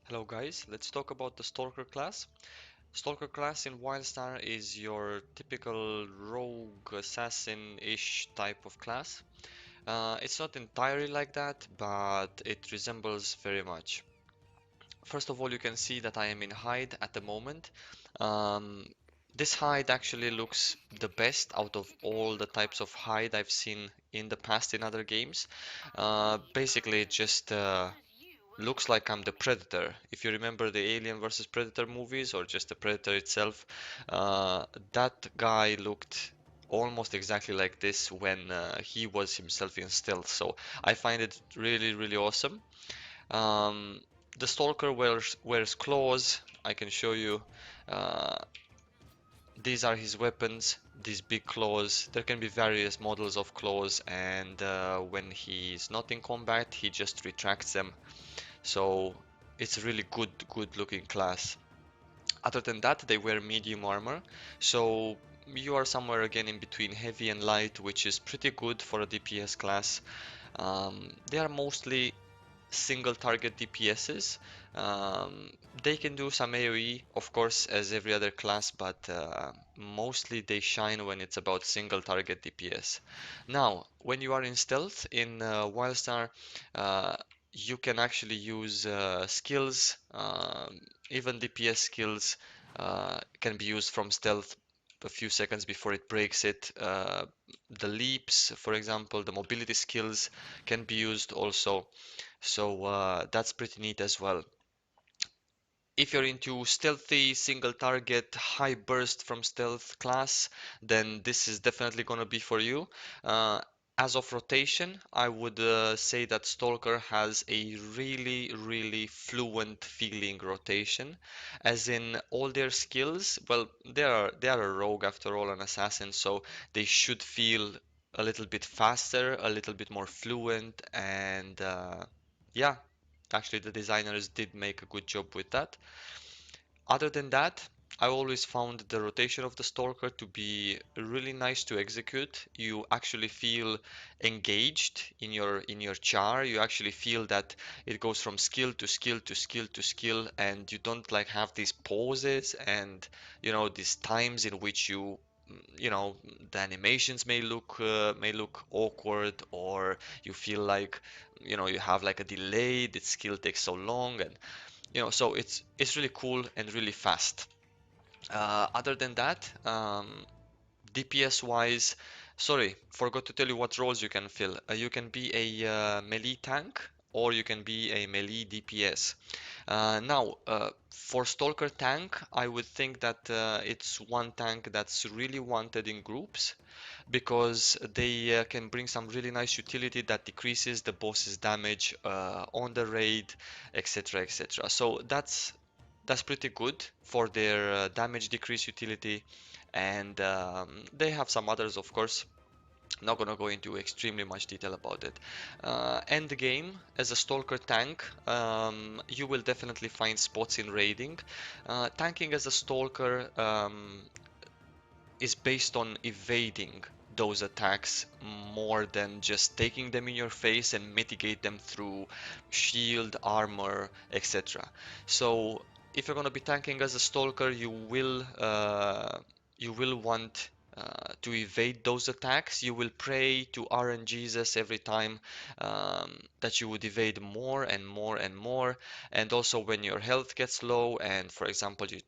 Hello guys, let's talk about the Stalker class. Stalker class in Wildstar is your typical rogue assassin-ish type of class. It's not entirely like that, but it resembles very much. First of all, you can see that I am in hide at the moment. Um, this hide actually looks the best out of all the types of hide I've seen in the past in other games. Basically, it just looks like I'm the Predator. If you remember the Alien versus Predator movies or just the Predator itself, that guy looked almost exactly like this when he was himself in stealth. So I find it really, really awesome. Um, the Stalker wears claws. I can show you. Uh, these are his weapons, these big claws. There can be various models of claws, and when he's not in combat, he just retracts them. So it's a really good looking class. Other than that, they wear medium armor. So you are somewhere again in between heavy and light, which is pretty good for a DPS class. They are mostly single target DPSs. Um, they can do some AoE, of course, as every other class, but mostly they shine when it's about single target DPS. Now, when you are in stealth in Wildstar, uh, you can actually use skills, even DPS skills can be used from stealth a few seconds before it breaks it. The leaps, for example, the mobility skills can be used also. So that's pretty neat as well. If you're into stealthy, single target, high burst from stealth class, then this is definitely going to be for you. Uh, as of rotation, I would say that Stalker has a really fluent feeling rotation, as in all their skills. Well, they are a rogue after all, an assassin, so they should feel a little bit faster, a little bit more fluent, and yeah, actually the designers did make a good job with that. Other than that, I always found the rotation of the Stalker to be really nice to execute. You actually feel engaged in your char. You actually feel that it goes from skill to skill to skill to skill, and you don't like have these pauses and these times in which the animations may look awkward, or you feel like you have like a delay. The skill takes so long, and so it's really cool and really fast. Other than that, DPS wise, sorry, forgot to tell you what roles you can fill. You can be a melee tank, or you can be a melee DPS. Now, for Stalker tank, I would think that it's one tank that's really wanted in groups, because they can bring some really nice utility that decreases the boss's damage on the raid, etc., etc. So that's pretty good for their damage decrease utility, and they have some others, of course. Not gonna go into extremely much detail about it. End game, as a Stalker tank, you will definitely find spots in raiding. Tanking as a Stalker is based on evading those attacks more than just taking them in your face and mitigate them through shield, armor, etc. So if you're going to be tanking as a Stalker, you will want to evade those attacks. You will pray to RNGesus every time that you would evade more and more and more. And also when your health gets low, and for example you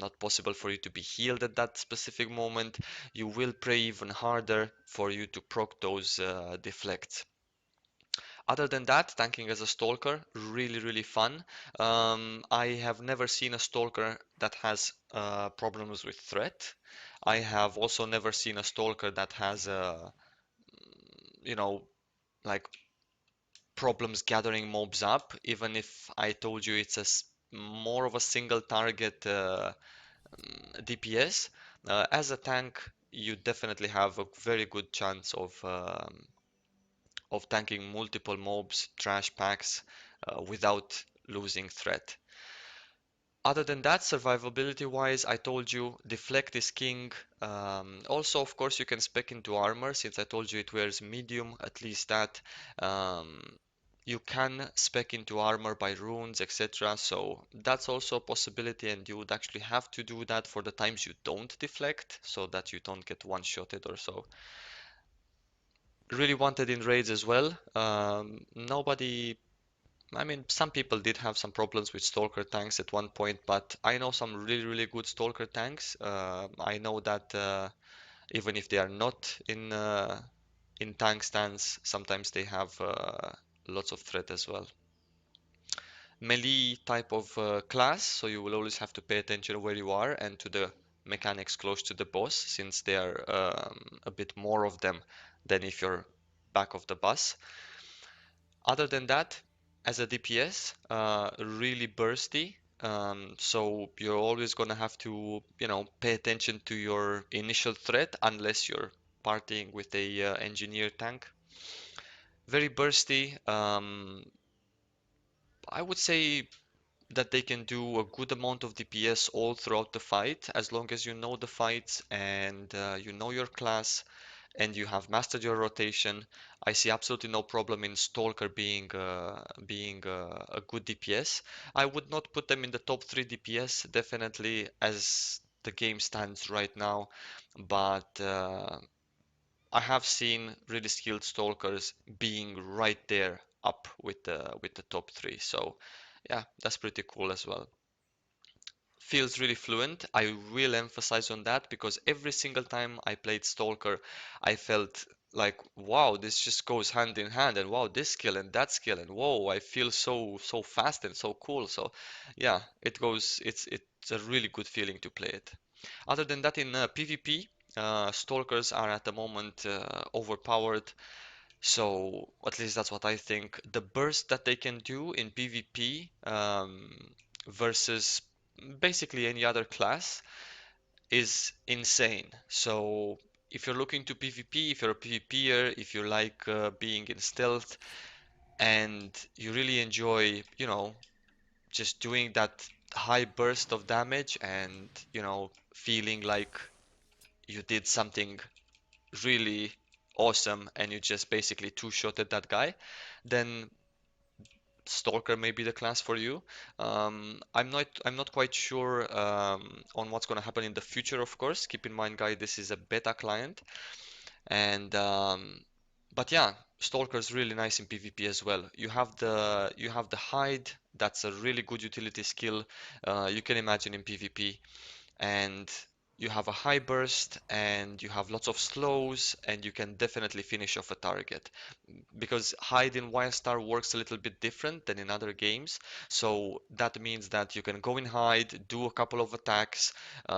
not possible for you to be healed at that specific moment, you will pray even harder for you to proc those deflects. Other than that, tanking as a Stalker, really fun. I have never seen a Stalker that has problems with threat. I have also never seen a Stalker that has you know, like problems gathering mobs up, even if I told you it's more of a single target DPS. As a tank, you definitely have a very good chance of tanking multiple mobs, trash packs, without losing threat. Other than that, survivability wise, I told you deflect is king. Also, of course, you can spec into armor, since I told you it wears medium, at least that. Um, You can spec into armor by runes, etc. So that's also a possibility, and you would actually have to do that for the times you don't deflect, so that you don't get one-shotted or so. Really wanted in raids as well. Nobody, I mean, some people did have some problems with Stalker tanks at one point, but I know some really, really good Stalker tanks. I know that even if they are not in tank stance, sometimes they have lots of threat as well. Melee type of class, so you will always have to pay attention where you are and to the mechanics close to the boss, since there are a bit more of them than if you're back of the bus. Other than that, as a DPS, really bursty. So you're always gonna have to, pay attention to your initial threat unless you're partying with a engineer tank. Very bursty. I would say that they can do a good amount of DPS all throughout the fight, as long as you know the fights and you know your class and you have mastered your rotation. I see absolutely no problem in Stalker being a good DPS. I would not put them in the top 3 DPS, definitely, as the game stands right now, but I have seen really skilled Stalkers being right there up with the top 3. So yeah, that's pretty cool as well. Feels really fluent. I will emphasize on that because every single time I played Stalker, I felt like, wow, this just goes hand in hand, and wow, this skill and that skill, and whoa, I feel so fast and so cool. So yeah, it's a really good feeling to play it. Other than that, in PvP, Stalkers are at the moment overpowered. So at least that's what I think. The burst that they can do in PvP versus basically any other class is insane. So if you're looking to PvP, if you're a PvPer, if you like being in stealth and you really enjoy, just doing that high burst of damage and, feeling like you did something really awesome and you just basically two-shotted that guy, then Stalker may be the class for you. I'm not quite sure on what's going to happen in the future, of course. Keep in mind, guys, this is a beta client, and but yeah, Stalker is really nice in PvP as well. You have the hide. That's a really good utility skill. You can imagine in PvP, and you have a high burst and you have lots of slows and you can definitely finish off a target because hide in Wildstar works a little bit different than in other games. So that means that you can go in hide, do a couple of attacks,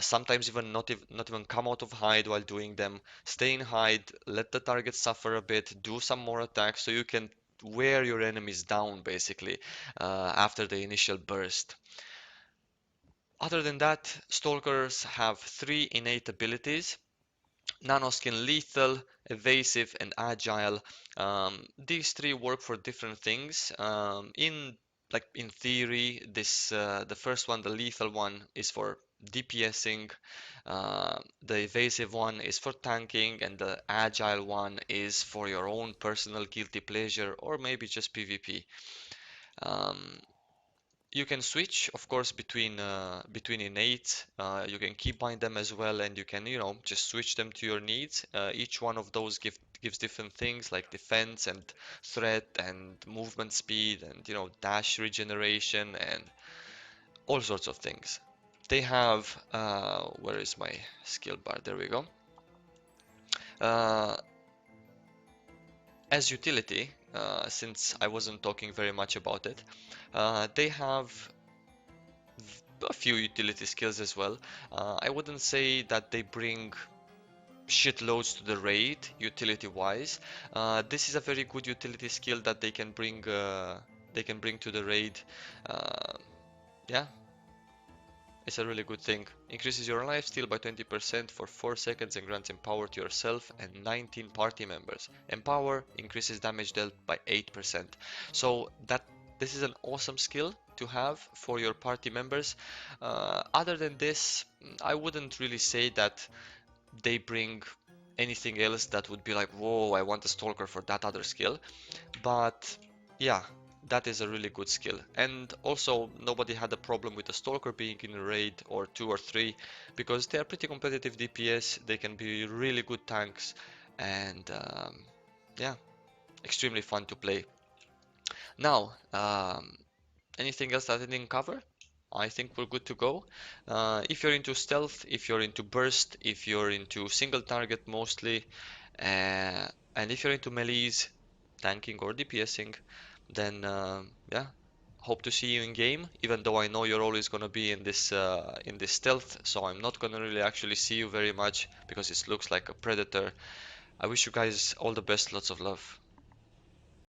sometimes even not even come out of hide while doing them, stay in hide, let the target suffer a bit, do some more attacks so you can wear your enemies down basically after the initial burst. Other than that, Stalkers have 3 innate abilities: Nanoskin lethal, evasive, and agile. These 3 work for different things. In theory, this the first one, the lethal one, is for DPSing. The evasive one is for tanking, and the agile one is for your own personal guilty pleasure or maybe just PvP. Um, you can switch, of course, between innate. You can keybind them as well, and you can, just switch them to your needs. Each one of those gives different things like defense and threat and movement speed and dash regeneration and all sorts of things. They have where is my skill bar? There we go. Uh, as utility, since I wasn't talking very much about it, they have a few utility skills as well. I wouldn't say that they bring shitloads to the raid utility wise. This is a very good utility skill that they can bring to the raid. Uh, yeah, it's a really good thing. Increases your lifesteal by 20% for 4 seconds and grants empower to yourself and 19 party members. Empower increases damage dealt by 8%. So this is an awesome skill to have for your party members. Other than this, I wouldn't really say that they bring anything else that would be like, whoa, I want a stalker for that other skill. But Yeah, that is a really good skill. And also, nobody had a problem with the Stalker being in a raid or two or three because they are pretty competitive DPS. They can be really good tanks, and yeah, extremely fun to play. Now, anything else that I didn't cover? I think we're good to go. If you're into stealth, if you're into burst, if you're into single target mostly, and if you're into melees, tanking or DPSing, then yeah, hope to see you in game. Even though I know you're always gonna be in this stealth, so I'm not gonna really actually see you very much because it looks like a predator. I wish you guys all the best, lots of love.